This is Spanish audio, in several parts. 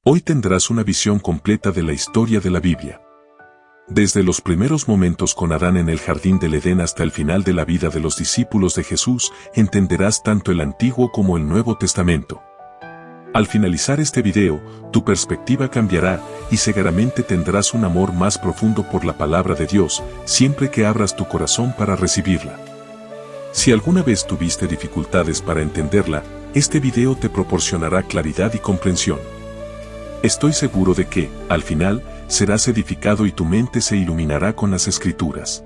Hoy tendrás una visión completa de la historia de la Biblia. Desde los primeros momentos con Adán en el jardín del Edén hasta el final de la vida de los discípulos de Jesús, entenderás tanto el Antiguo como el Nuevo Testamento. Al finalizar este video, tu perspectiva cambiará y seguramente tendrás un amor más profundo por la palabra de Dios, siempre que abras tu corazón para recibirla. Si alguna vez tuviste dificultades para entenderla, este video te proporcionará claridad y comprensión. Estoy seguro de que, al final, serás edificado y tu mente se iluminará con las Escrituras.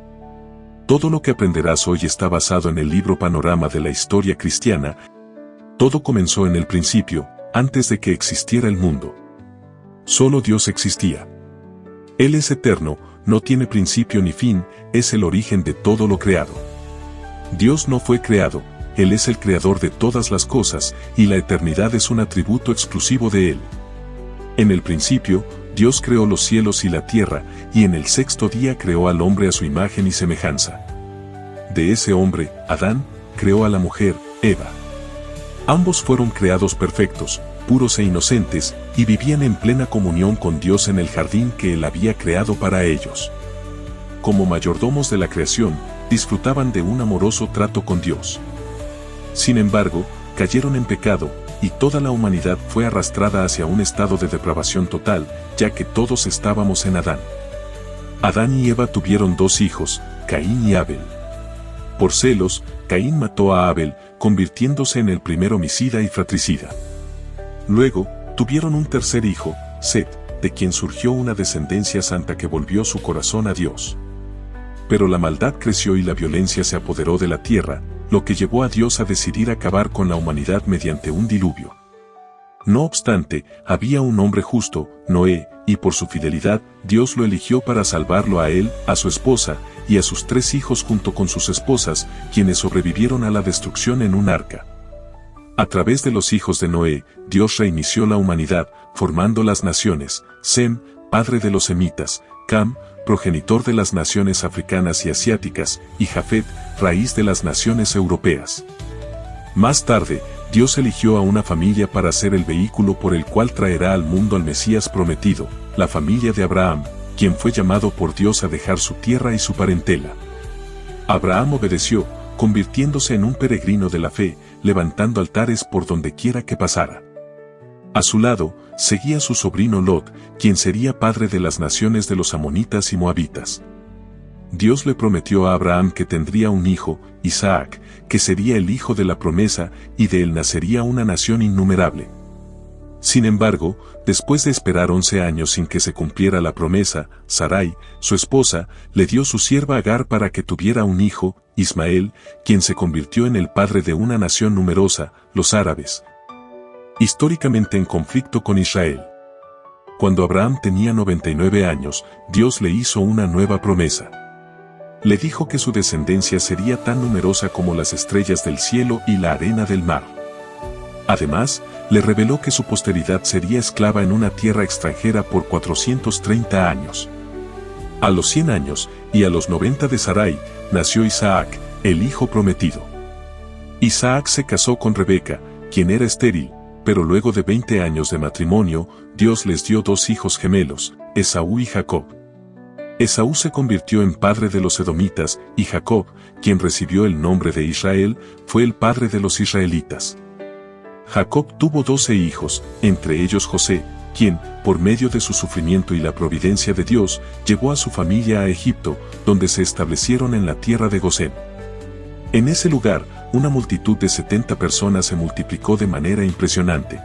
Todo lo que aprenderás hoy está basado en el libro Panorama de la Historia Cristiana. Todo comenzó en el principio, antes de que existiera el mundo. Solo Dios existía. Él es eterno, no tiene principio ni fin, es el origen de todo lo creado. Dios no fue creado, Él es el creador de todas las cosas, y la eternidad es un atributo exclusivo de Él. En el principio, Dios creó los cielos y la tierra, y en el sexto día creó al hombre a su imagen y semejanza. De ese hombre, Adán, creó a la mujer, Eva. Ambos fueron creados perfectos, puros e inocentes, y vivían en plena comunión con Dios en el jardín que Él había creado para ellos. Como mayordomos de la creación, disfrutaban de un amoroso trato con Dios. Sin embargo, cayeron en pecado, y toda la humanidad fue arrastrada hacia un estado de depravación total, ya que todos estábamos en Adán. Adán y Eva tuvieron dos hijos, Caín y Abel. Por celos, Caín mató a Abel, convirtiéndose en el primer homicida y fratricida. Luego, tuvieron un tercer hijo, Set, de quien surgió una descendencia santa que volvió su corazón a Dios. Pero la maldad creció y la violencia se apoderó de la tierra, lo que llevó a Dios a decidir acabar con la humanidad mediante un diluvio. No obstante, había un hombre justo, Noé, y por su fidelidad, Dios lo eligió para salvarlo a él, a su esposa, y a sus 3 hijos junto con sus esposas, quienes sobrevivieron a la destrucción en un arca. A través de los hijos de Noé, Dios reinició la humanidad, formando las naciones, Sem, padre de los semitas, Cam, progenitor de las naciones africanas y asiáticas, y Jafet, raíz de las naciones europeas. Más tarde, Dios eligió a una familia para ser el vehículo por el cual traerá al mundo al Mesías prometido, la familia de Abraham, quien fue llamado por Dios a dejar su tierra y su parentela. Abraham obedeció, convirtiéndose en un peregrino de la fe, levantando altares por donde quiera que pasara. A su lado, seguía su sobrino Lot, quien sería padre de las naciones de los amonitas y moabitas. Dios le prometió a Abraham que tendría un hijo, Isaac, que sería el hijo de la promesa, y de él nacería una nación innumerable. Sin embargo, después de esperar 11 años sin que se cumpliera la promesa, Sarai, su esposa, le dio su sierva Agar para que tuviera un hijo, Ismael, quien se convirtió en el padre de una nación numerosa, los árabes, históricamente en conflicto con Israel. Cuando Abraham tenía 99 años, Dios le hizo una nueva promesa. Le dijo que su descendencia sería tan numerosa como las estrellas del cielo y la arena del mar. Además, le reveló que su posteridad sería esclava en una tierra extranjera por 430 años. A los 100 años, y a los 90 de Sarai, nació Isaac, el hijo prometido. Isaac se casó con Rebeca, quien era estéril, pero luego de 20 años de matrimonio, Dios les dio 2 hijos gemelos, Esaú y Jacob. Esaú se convirtió en padre de los edomitas, y Jacob, quien recibió el nombre de Israel, fue el padre de los israelitas. Jacob tuvo 12 hijos, entre ellos José, quien, por medio de su sufrimiento y la providencia de Dios, llevó a su familia a Egipto, donde se establecieron en la tierra de Gosén. En ese lugar, una multitud de 70 personas se multiplicó de manera impresionante.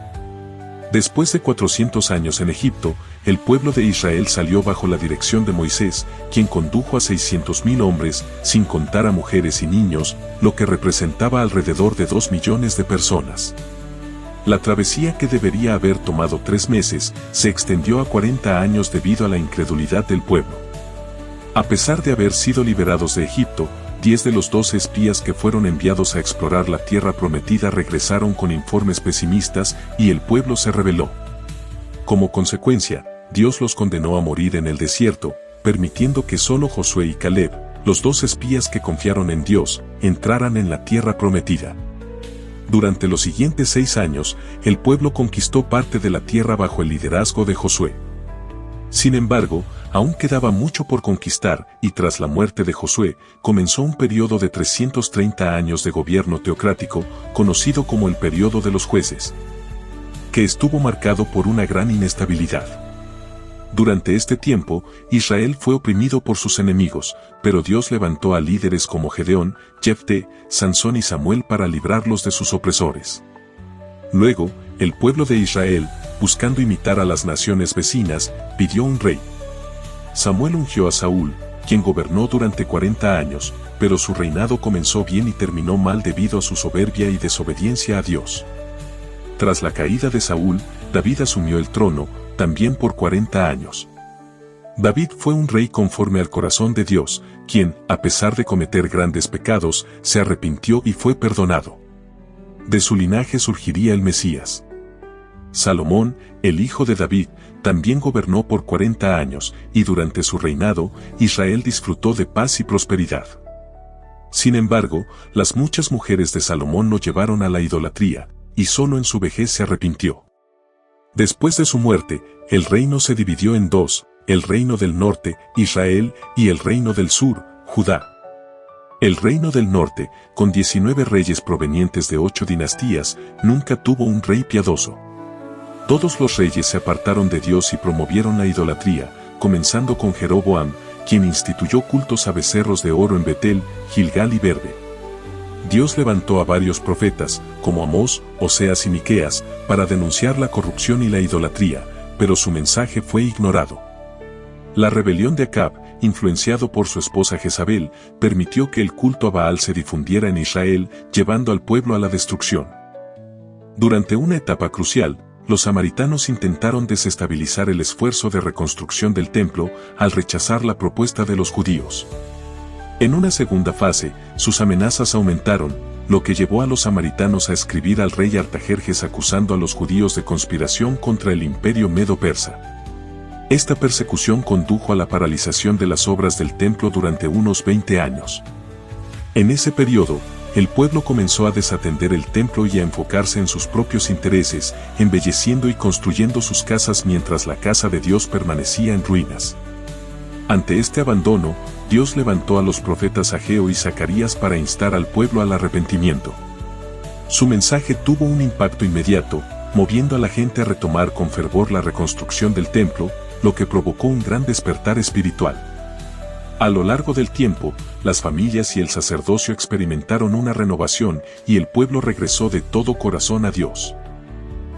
Después de 400 años en Egipto, el pueblo de Israel salió bajo la dirección de Moisés, quien condujo a 600.000 hombres, sin contar a mujeres y niños, lo que representaba alrededor de 2 millones de personas. La travesía, que debería haber tomado 3 meses, se extendió a 40 años debido a la incredulidad del pueblo. A pesar de haber sido liberados de Egipto, 10 de los 12 espías que fueron enviados a explorar la tierra prometida regresaron con informes pesimistas y el pueblo se rebeló. Como consecuencia, Dios los condenó a morir en el desierto, permitiendo que solo Josué y Caleb, los 2 espías que confiaron en Dios, entraran en la tierra prometida. Durante los siguientes 6 años, el pueblo conquistó parte de la tierra bajo el liderazgo de Josué. Sin embargo, aún quedaba mucho por conquistar, y tras la muerte de Josué, comenzó un periodo de 330 años de gobierno teocrático, conocido como el período de los jueces, que estuvo marcado por una gran inestabilidad. Durante este tiempo, Israel fue oprimido por sus enemigos, pero Dios levantó a líderes como Gedeón, Jefté, Sansón y Samuel para librarlos de sus opresores. Luego, el pueblo de Israel, buscando imitar a las naciones vecinas, pidió un rey. Samuel ungió a Saúl, quien gobernó durante 40 años, pero su reinado comenzó bien y terminó mal debido a su soberbia y desobediencia a Dios. Tras la caída de Saúl, David asumió el trono, también por 40 años. David fue un rey conforme al corazón de Dios, quien, a pesar de cometer grandes pecados, se arrepintió y fue perdonado. De su linaje surgiría el Mesías. Salomón, el hijo de David, también gobernó por 40 años, y durante su reinado, Israel disfrutó de paz y prosperidad. Sin embargo, las muchas mujeres de Salomón lo llevaron a la idolatría, y solo en su vejez se arrepintió. Después de su muerte, el reino se dividió en dos, el reino del norte, Israel, y el reino del sur, Judá. El reino del norte, con 19 reyes provenientes de 8 dinastías, nunca tuvo un rey piadoso. Todos los reyes se apartaron de Dios y promovieron la idolatría, comenzando con Jeroboam, quien instituyó cultos a becerros de oro en Betel, Gilgal y Berbe. Dios levantó a varios profetas, como Amós, Oseas y Miqueas, para denunciar la corrupción y la idolatría, pero su mensaje fue ignorado. La rebelión de Acab, influenciado por su esposa Jezabel, permitió que el culto a Baal se difundiera en Israel, llevando al pueblo a la destrucción. Durante una etapa crucial, los samaritanos intentaron desestabilizar el esfuerzo de reconstrucción del templo al rechazar la propuesta de los judíos. En una segunda fase, sus amenazas aumentaron, lo que llevó a los samaritanos a escribir al rey Artajerjes acusando a los judíos de conspiración contra el imperio medo-persa. Esta persecución condujo a la paralización de las obras del templo durante unos 20 años. En ese periodo, el pueblo comenzó a desatender el templo y a enfocarse en sus propios intereses, embelleciendo y construyendo sus casas mientras la casa de Dios permanecía en ruinas. Ante este abandono, Dios levantó a los profetas Ageo y Zacarías para instar al pueblo al arrepentimiento. Su mensaje tuvo un impacto inmediato, moviendo a la gente a retomar con fervor la reconstrucción del templo, lo que provocó un gran despertar espiritual. A lo largo del tiempo, las familias y el sacerdocio experimentaron una renovación y el pueblo regresó de todo corazón a Dios.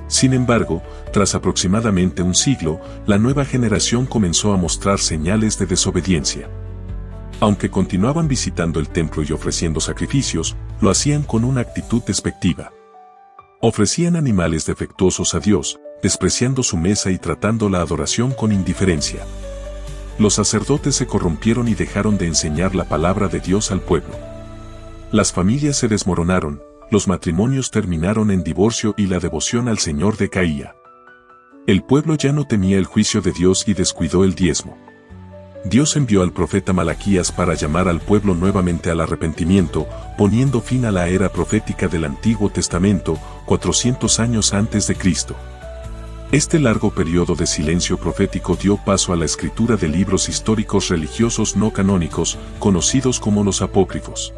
Sin embargo, tras aproximadamente un siglo, la nueva generación comenzó a mostrar señales de desobediencia. Aunque continuaban visitando el templo y ofreciendo sacrificios, lo hacían con una actitud despectiva. Ofrecían animales defectuosos a Dios, despreciando su mesa y tratando la adoración con indiferencia. Los sacerdotes se corrompieron y dejaron de enseñar la palabra de Dios al pueblo. Las familias se desmoronaron, los matrimonios terminaron en divorcio y la devoción al Señor decaía. El pueblo ya no temía el juicio de Dios y descuidó el diezmo. Dios envió al profeta Malaquías para llamar al pueblo nuevamente al arrepentimiento, poniendo fin a la era profética del Antiguo Testamento, 400 años antes de Cristo. Este largo periodo de silencio profético dio paso a la escritura de libros históricos religiosos no canónicos, conocidos como los apócrifos.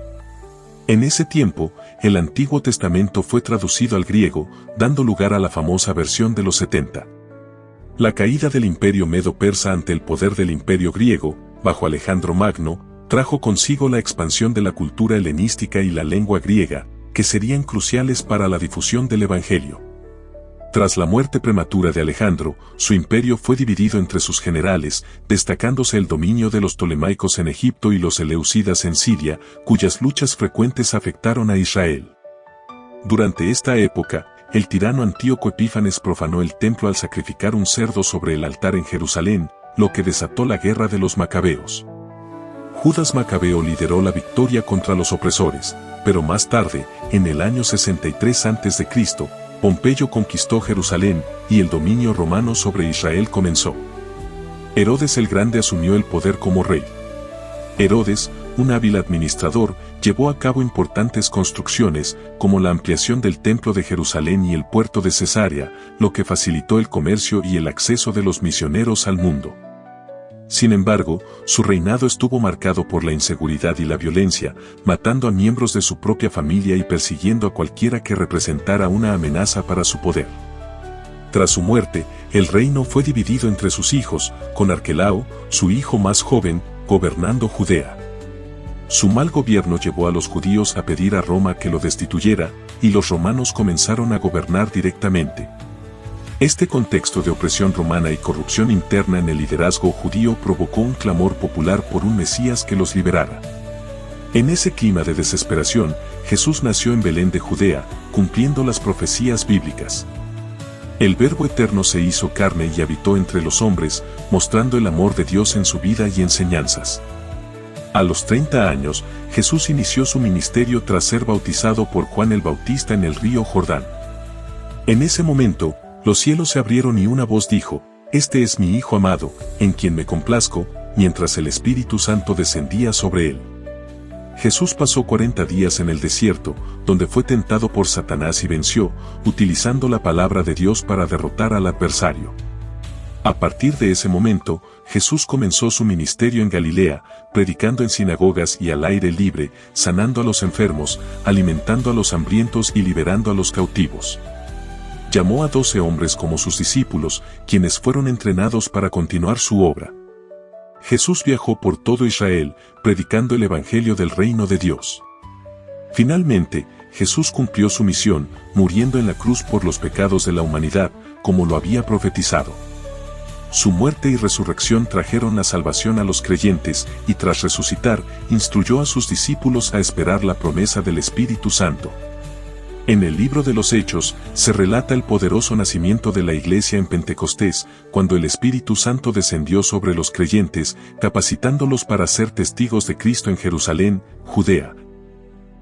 En ese tiempo, el Antiguo Testamento fue traducido al griego, dando lugar a la famosa versión de los 70. La caída del imperio medo-persa ante el poder del imperio griego, bajo Alejandro Magno, trajo consigo la expansión de la cultura helenística y la lengua griega, que serían cruciales para la difusión del Evangelio. Tras la muerte prematura de Alejandro, su imperio fue dividido entre sus generales, destacándose el dominio de los ptolemaicos en Egipto y los seleucidas en Siria, cuyas luchas frecuentes afectaron a Israel. Durante esta época, el tirano Antíoco Epífanes profanó el templo al sacrificar un cerdo sobre el altar en Jerusalén, lo que desató la guerra de los macabeos. Judas Macabeo lideró la victoria contra los opresores, pero más tarde, en el año 63 a.C., Pompeyo conquistó Jerusalén, y el dominio romano sobre Israel comenzó. Herodes el Grande asumió el poder como rey. Herodes, un hábil administrador, llevó a cabo importantes construcciones, como la ampliación del Templo de Jerusalén y el puerto de Cesarea, lo que facilitó el comercio y el acceso de los misioneros al mundo. Sin embargo, su reinado estuvo marcado por la inseguridad y la violencia, matando a miembros de su propia familia y persiguiendo a cualquiera que representara una amenaza para su poder. Tras su muerte, el reino fue dividido entre sus hijos, con Arquelao, su hijo más joven, gobernando Judea. Su mal gobierno llevó a los judíos a pedir a Roma que lo destituyera, y los romanos comenzaron a gobernar directamente. Este contexto de opresión romana y corrupción interna en el liderazgo judío provocó un clamor popular por un Mesías que los liberara. En ese clima de desesperación, Jesús nació en Belén de Judea, cumpliendo las profecías bíblicas. El Verbo Eterno se hizo carne y habitó entre los hombres, mostrando el amor de Dios en su vida y enseñanzas. A los 30 años, Jesús inició su ministerio tras ser bautizado por Juan el Bautista en el río Jordán. En ese momento, los cielos se abrieron y una voz dijo: «Este es mi Hijo amado, en quien me complazco», mientras el Espíritu Santo descendía sobre él. Jesús pasó 40 días en el desierto, donde fue tentado por Satanás y venció, utilizando la palabra de Dios para derrotar al adversario. A partir de ese momento, Jesús comenzó su ministerio en Galilea, predicando en sinagogas y al aire libre, sanando a los enfermos, alimentando a los hambrientos y liberando a los cautivos. Llamó a 12 hombres como sus discípulos, quienes fueron entrenados para continuar su obra. Jesús viajó por todo Israel, predicando el Evangelio del Reino de Dios. Finalmente, Jesús cumplió su misión, muriendo en la cruz por los pecados de la humanidad, como lo había profetizado. Su muerte y resurrección trajeron la salvación a los creyentes, y tras resucitar, instruyó a sus discípulos a esperar la promesa del Espíritu Santo. En el libro de los Hechos, se relata el poderoso nacimiento de la Iglesia en Pentecostés, cuando el Espíritu Santo descendió sobre los creyentes, capacitándolos para ser testigos de Cristo en Jerusalén, Judea,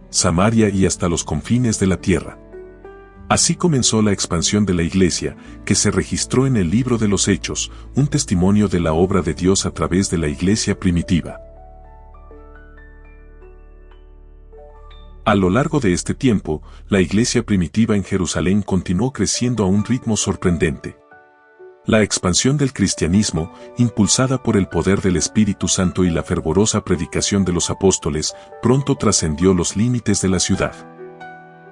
Samaria y hasta los confines de la tierra. Así comenzó la expansión de la Iglesia, que se registró en el libro de los Hechos, un testimonio de la obra de Dios a través de la Iglesia primitiva. A lo largo de este tiempo, la Iglesia primitiva en Jerusalén continuó creciendo a un ritmo sorprendente. La expansión del cristianismo, impulsada por el poder del Espíritu Santo y la fervorosa predicación de los apóstoles, pronto trascendió los límites de la ciudad.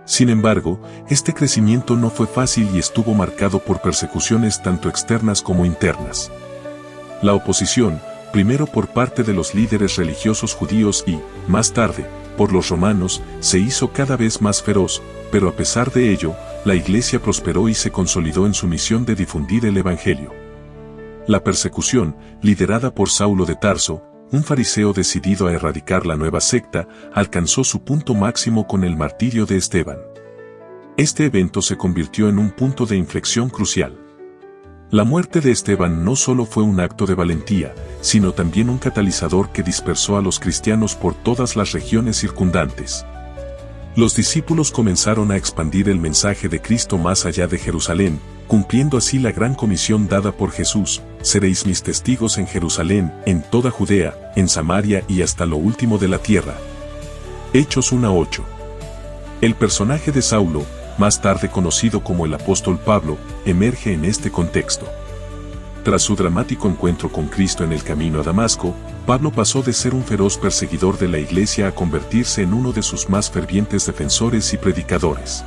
Sin embargo, este crecimiento no fue fácil y estuvo marcado por persecuciones tanto externas como internas. La oposición, primero por parte de los líderes religiosos judíos y, más tarde, por los romanos, se hizo cada vez más feroz, pero a pesar de ello, la Iglesia prosperó y se consolidó en su misión de difundir el Evangelio. La persecución, liderada por Saulo de Tarso, un fariseo decidido a erradicar la nueva secta, alcanzó su punto máximo con el martirio de Esteban. Este evento se convirtió en un punto de inflexión crucial. La muerte de Esteban no solo fue un acto de valentía, sino también un catalizador que dispersó a los cristianos por todas las regiones circundantes. Los discípulos comenzaron a expandir el mensaje de Cristo más allá de Jerusalén, cumpliendo así la gran comisión dada por Jesús: «Seréis mis testigos en Jerusalén, en toda Judea, en Samaria y hasta lo último de la tierra». Hechos 1:8. El personaje de Saulo, más tarde conocido como el apóstol Pablo, emerge en este contexto. Tras su dramático encuentro con Cristo en el camino a Damasco, Pablo pasó de ser un feroz perseguidor de la Iglesia a convertirse en uno de sus más fervientes defensores y predicadores.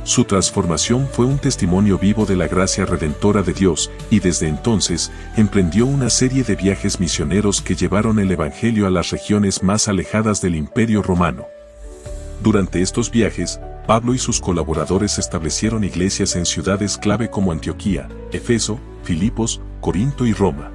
Su transformación fue un testimonio vivo de la gracia redentora de Dios, y desde entonces, emprendió una serie de viajes misioneros que llevaron el Evangelio a las regiones más alejadas del Imperio Romano. Durante estos viajes, Pablo y sus colaboradores establecieron iglesias en ciudades clave como Antioquía, Efeso, Filipos, Corinto y Roma.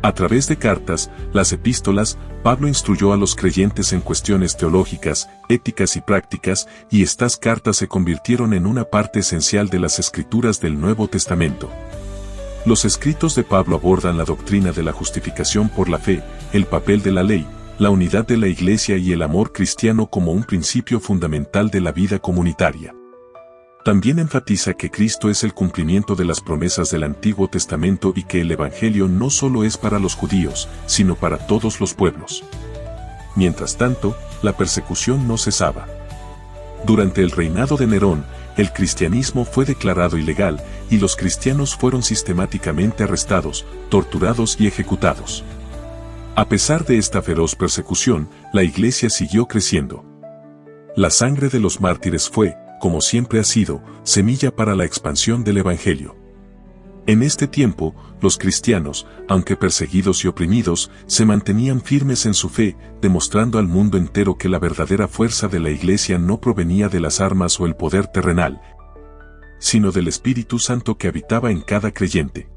A través de cartas, las epístolas, Pablo instruyó a los creyentes en cuestiones teológicas, éticas y prácticas, y estas cartas se convirtieron en una parte esencial de las escrituras del Nuevo Testamento. Los escritos de Pablo abordan la doctrina de la justificación por la fe, el papel de la ley, la unidad de la Iglesia y el amor cristiano como un principio fundamental de la vida comunitaria. También enfatiza que Cristo es el cumplimiento de las promesas del Antiguo Testamento y que el Evangelio no solo es para los judíos, sino para todos los pueblos. Mientras tanto, la persecución no cesaba. Durante el reinado de Nerón, el cristianismo fue declarado ilegal y los cristianos fueron sistemáticamente arrestados, torturados y ejecutados. A pesar de esta feroz persecución, la Iglesia siguió creciendo. La sangre de los mártires fue, como siempre ha sido, semilla para la expansión del Evangelio. En este tiempo, los cristianos, aunque perseguidos y oprimidos, se mantenían firmes en su fe, demostrando al mundo entero que la verdadera fuerza de la Iglesia no provenía de las armas o el poder terrenal, sino del Espíritu Santo que habitaba en cada creyente.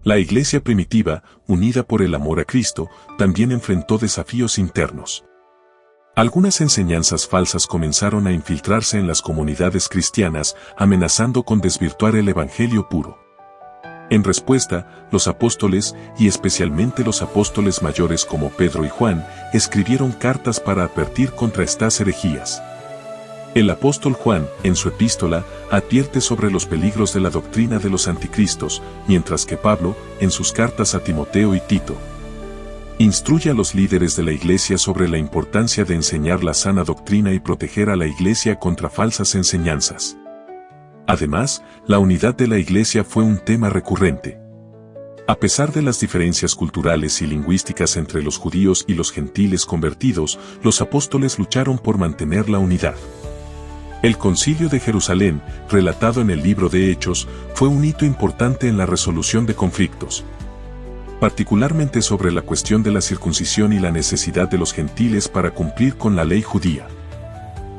La Iglesia primitiva, unida por el amor a Cristo, también enfrentó desafíos internos. Algunas enseñanzas falsas comenzaron a infiltrarse en las comunidades cristianas, amenazando con desvirtuar el Evangelio puro. En respuesta, los apóstoles, y especialmente los apóstoles mayores como Pedro y Juan, escribieron cartas para advertir contra estas herejías. El apóstol Juan, en su epístola, advierte sobre los peligros de la doctrina de los anticristos, mientras que Pablo, en sus cartas a Timoteo y Tito, instruye a los líderes de la Iglesia sobre la importancia de enseñar la sana doctrina y proteger a la Iglesia contra falsas enseñanzas. Además, la unidad de la Iglesia fue un tema recurrente. A pesar de las diferencias culturales y lingüísticas entre los judíos y los gentiles convertidos, los apóstoles lucharon por mantener la unidad. El Concilio de Jerusalén, relatado en el libro de Hechos, fue un hito importante en la resolución de conflictos, particularmente sobre la cuestión de la circuncisión y la necesidad de los gentiles para cumplir con la ley judía.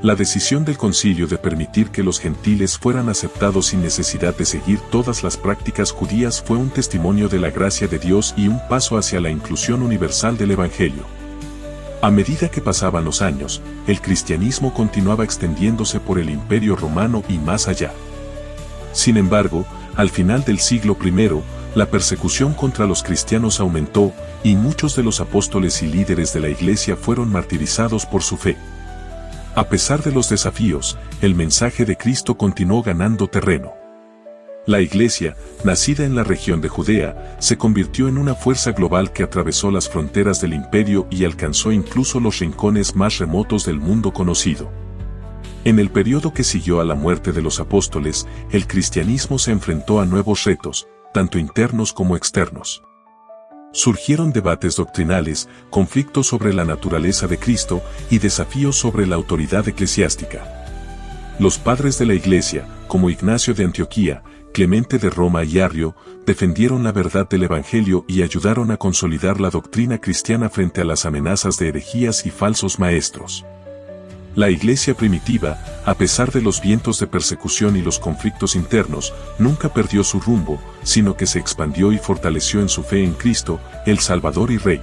La decisión del concilio de permitir que los gentiles fueran aceptados sin necesidad de seguir todas las prácticas judías fue un testimonio de la gracia de Dios y un paso hacia la inclusión universal del Evangelio. A medida que pasaban los años, el cristianismo continuaba extendiéndose por el Imperio Romano y más allá. Sin embargo, al final del siglo I, la persecución contra los cristianos aumentó y muchos de los apóstoles y líderes de la Iglesia fueron martirizados por su fe. A pesar de los desafíos, el mensaje de Cristo continuó ganando terreno. La Iglesia, nacida en la región de Judea, se convirtió en una fuerza global que atravesó las fronteras del imperio y alcanzó incluso los rincones más remotos del mundo conocido. En el periodo que siguió a la muerte de los apóstoles, el cristianismo se enfrentó a nuevos retos, tanto internos como externos. Surgieron debates doctrinales, conflictos sobre la naturaleza de Cristo y desafíos sobre la autoridad eclesiástica. Los padres de la Iglesia, como Ignacio de Antioquía, Clemente de Roma y Arrio, defendieron la verdad del Evangelio y ayudaron a consolidar la doctrina cristiana frente a las amenazas de herejías y falsos maestros. La Iglesia primitiva, a pesar de los vientos de persecución y los conflictos internos, nunca perdió su rumbo, sino que se expandió y fortaleció en su fe en Cristo, el Salvador y Rey.